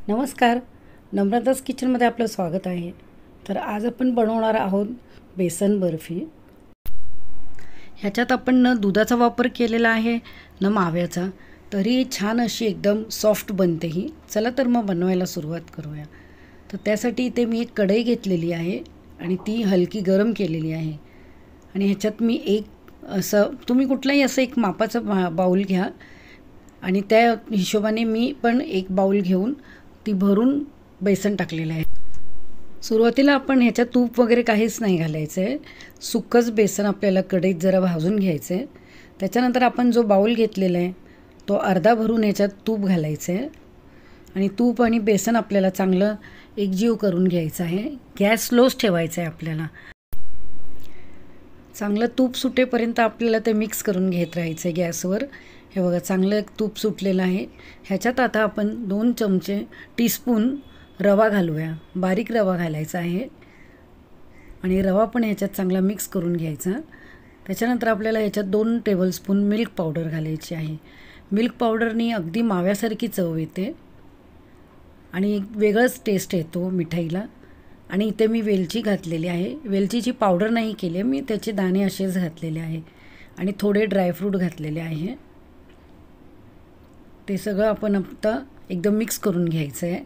नमस्कार, नम्रताज किचनमध्ये आपलं स्वागत आहे। तर आज आपण बनवणार आहोत बेसन बर्फी। ह्याच्यात आपण न दुधाचा वापर केलेला आहे न माव्याचा, तरी छान अशी एकदम सॉफ्ट बनते ही। चला तर मग बनवायला सुरुवात करूया। तर त्यासाठी इथे मी एक कढई घेतलेली आहे आणि ती हलकी गरम केलेली आहे आणि ह्याच्यात मी एक असं तुम्ही कुठलाही असं एक मापाचं बाउल घ्या आणि त्या हिशोबाने मी पण एक बाउल घेऊन ती भरून बेसन टाकलेलं आहे। सुरुवातीला आपण ह्याच्यात तूप वगैरे काहीच नाही घालायचं आहे, सुक्कच बेसन आपल्याला कढईत जरा भाजून घ्यायचं आहे। त्याच्यानंतर आपण जो बाउल घेतलेला आहे तो अर्धा भरून ह्याच्यात तूप घालायचं आहे आणि तूप आणि बेसन आपल्याला चांगलं एकजीव करून घ्यायचं आहे। गॅस स्लोच ठेवायचा आहे आपल्याला। चांगलं तूप सुटेपर्यंत आपल्याला ते मिक्स करून घेत राहायचं आहे गॅसवर। हे बघा चांगलं तूप सुटलेलं आहे। ह्याच्यात आता आपण 2 चमचे टीस्पून रवा घालूया। बारीक रवा घालायचा आहे आणि रवा पण ह्याच्यात चांगला मिक्स करून घ्यायचा। त्याच्यानंतर आपल्याला ह्याच्यात 2 टेबलस्पून मिल्क पावडर घालायची आहे। मिल्क पावडरनी अगदी माव्यासारखी चव येते आणि वेगळंच टेस्ट येतो मिठाईला। आणि इथे मी वेलची घातलेली आहे। वेलचीची पावडर नाही केली मी, त्याचे दाणे असेच घातलेले आहे आणि थोडे ड्रायफ्रूट घातलेले आहे। ते सगळं आपण आता एकदम मिक्स करून घ्यायचं आहे।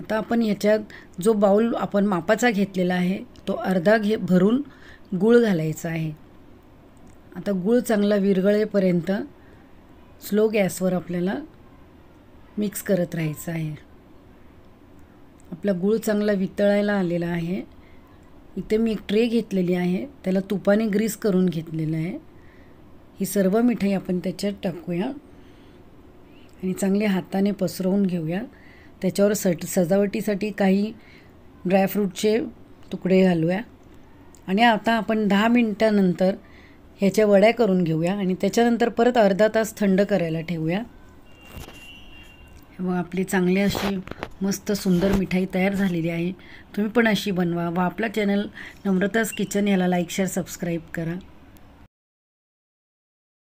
आता आपण ह्याच्यात जो बाउल आपण मापाचा घेतलेला आहे तो अर्धा भरून गूळ घालायचा आहे। आता गूळ चांगला विरघळेपर्यंत स्लो गॅसवर आपल्याला मिक्स करत राहायचं आहे। आपला गूळ चांगला वितळायला आलेला आहे। इथे मी एक ट्रे घेतलेली आहे, त्याला तुपाने ग्रीस करून घेतलेलं आहे। ही सर्व मिठाई आपण त्याच्यात टाकूया आणि चांगले हाताने पसरवून घेऊया। त्याच्यावर सजावटीसाठी काही ड्रायफ्रूटचे तुकडे घालूया आणि आता आपण 10 मिनिटांनंतर ह्याच्या वड्या करून घेऊया आणि त्याच्यानंतर परत अर्धा तास थंड करायला ठेवूया। मग आपली चांगली अशी मस्त सुंदर मिठाई तयार झालेली आहे। तुम्ही पण अशी बनवा व आपला चॅनल नम्रताज किचन याला लाईक शेअर सबस्क्राईब करा।